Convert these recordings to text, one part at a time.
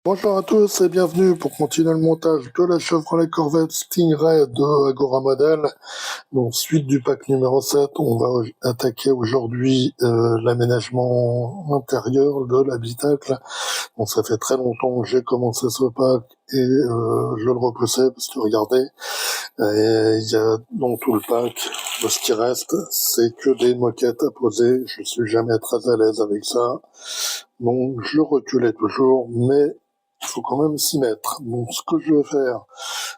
Bonjour à tous et bienvenue pour continuer le montage de la Chevrolet Corvette Stingray de Agora Model. Donc suite du pack numéro 7, on va attaquer aujourd'hui l'aménagement intérieur de l'habitacle. Bon, ça fait très longtemps que j'ai commencé ce pack et je le repoussais parce que regardez, il y a dans tout le pack, ce qui reste, c'est que des moquettes à poser. Je suis jamais très à l'aise avec ça. Donc je reculais toujours, mais il faut quand même s'y mettre. Donc ce que je vais faire,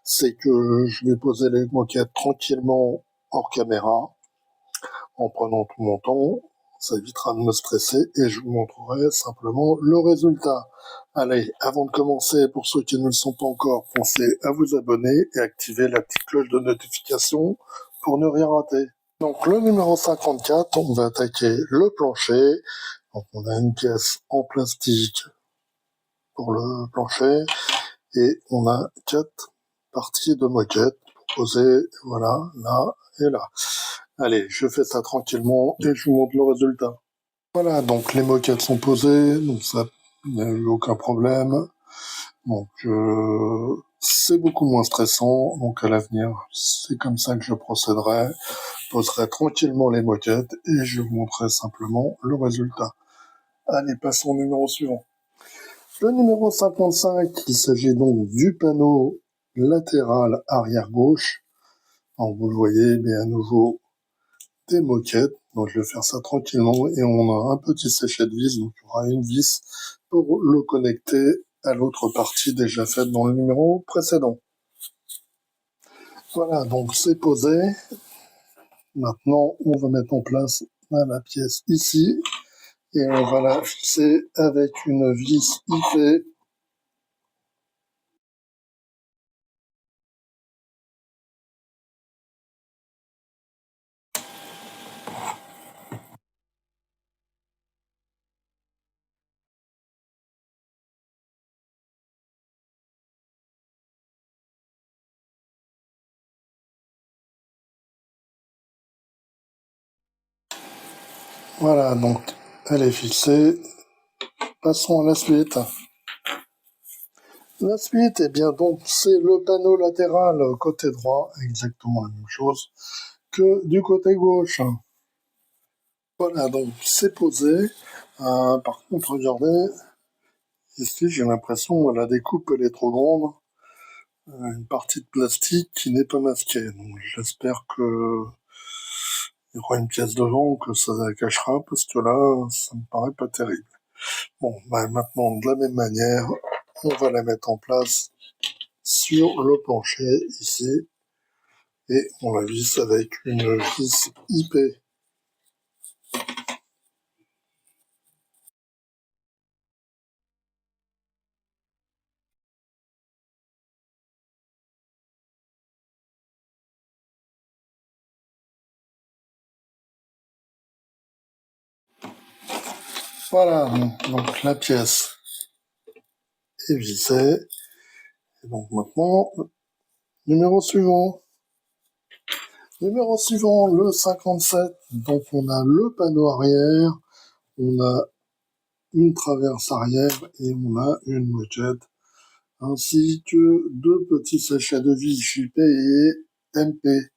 c'est que je vais poser les moquettes tranquillement hors caméra, en prenant tout mon temps. Ça évitera de me stresser et je vous montrerai simplement le résultat. Allez, avant de commencer, pour ceux qui ne le sont pas encore, pensez à vous abonner et activer la petite cloche de notification pour ne rien rater. Donc le numéro 54, on va attaquer le plancher. Donc on a une pièce en plastique pour le plancher et on a 4 parties de moquette posées, voilà, là et là. Allez, je fais ça tranquillement et je vous montre le résultat. Voilà, donc les moquettes sont posées, donc ça n'a eu aucun problème. Donc c'est beaucoup moins stressant, donc à l'avenir, c'est comme ça que je procéderai. Je poserai tranquillement les moquettes et je vous montrerai simplement le résultat. Allez, passons au numéro suivant. Le numéro 55, il s'agit donc du panneau latéral arrière gauche. Alors vous le voyez, mais à nouveau des moquettes. Donc je vais faire ça tranquillement et on a un petit séchet de vis, donc il y aura une vis pour le connecter à l'autre partie déjà faite dans le numéro précédent. Voilà, donc c'est posé. Maintenant, on va mettre en place la pièce ici et on va la fixer avec une vis IP. Voilà, donc elle est fixée. Passons à la suite. La suite, eh bien donc, c'est le panneau latéral côté droit, exactement la même chose que du côté gauche. Voilà, donc c'est posé. Par contre, regardez, ici j'ai l'impression que la découpe elle est trop grande. Une partie de plastique qui n'est pas masquée. Donc j'espère que il y aura une pièce devant que ça cachera parce que là, ça me paraît pas terrible. Bon, bah, maintenant, de la même manière, on va la mettre en place sur le plancher ici et on la visse avec une vis IP. Voilà, donc la pièce est vissée. Et donc maintenant, numéro suivant. Numéro suivant, le 57. Donc on a le panneau arrière, on a une traverse arrière et on a une moquette, ainsi que deux petits sachets de vis JP et MP.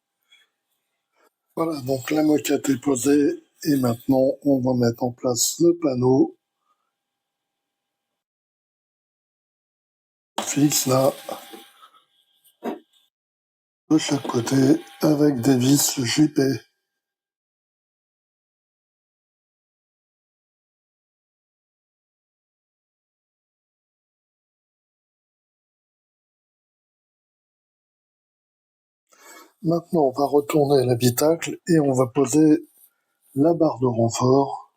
Voilà, donc la moquette est posée et maintenant on va mettre en place le panneau fixe là de chaque côté avec des vis JP. Maintenant on va retourner l'habitacle et on va poser la barre de renfort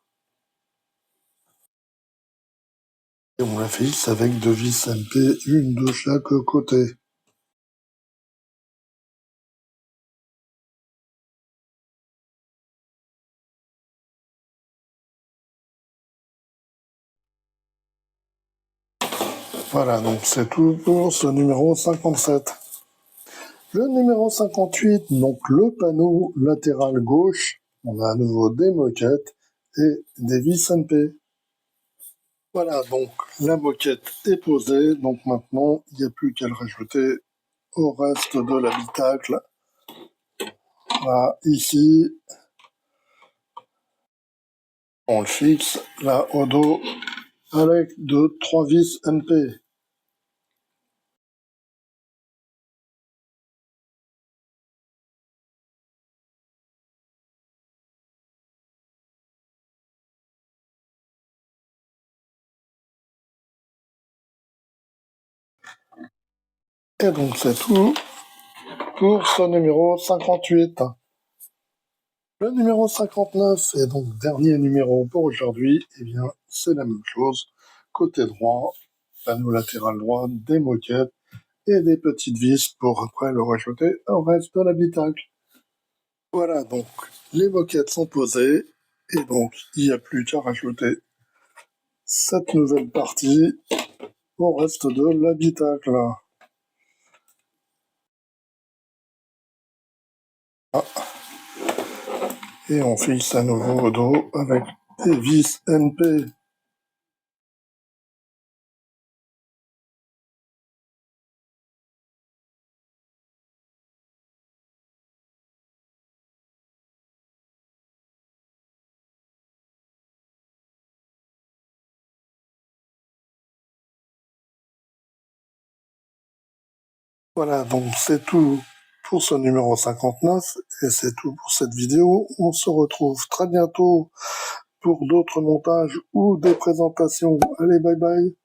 et on la fixe avec deux vis MP, une de chaque côté. Voilà, donc c'est tout pour ce numéro 57. Le numéro 58, donc le panneau latéral gauche, on a à nouveau des moquettes et des vis MP. Voilà, donc la moquette est posée, donc maintenant il n'y a plus qu'à le rajouter au reste de l'habitacle. Là, ici, on le fixe là au dos avec 3 vis NP. Et donc c'est tout pour ce numéro 58. Le numéro 59 est donc dernier numéro pour aujourd'hui. Eh bien, c'est la même chose. Côté droit, panneau latéral droit, des moquettes et des petites vis pour après le rajouter au reste de l'habitacle. Voilà, donc les moquettes sont posées et donc il n'y a plus qu'à rajouter cette nouvelle partie au reste de l'habitacle. Ah, et on fixe à nouveau au dos avec des vis NP. Voilà, donc c'est tout pour ce numéro 59 et c'est tout pour cette vidéo. On se retrouve très bientôt pour d'autres montages ou des présentations. Allez, bye bye.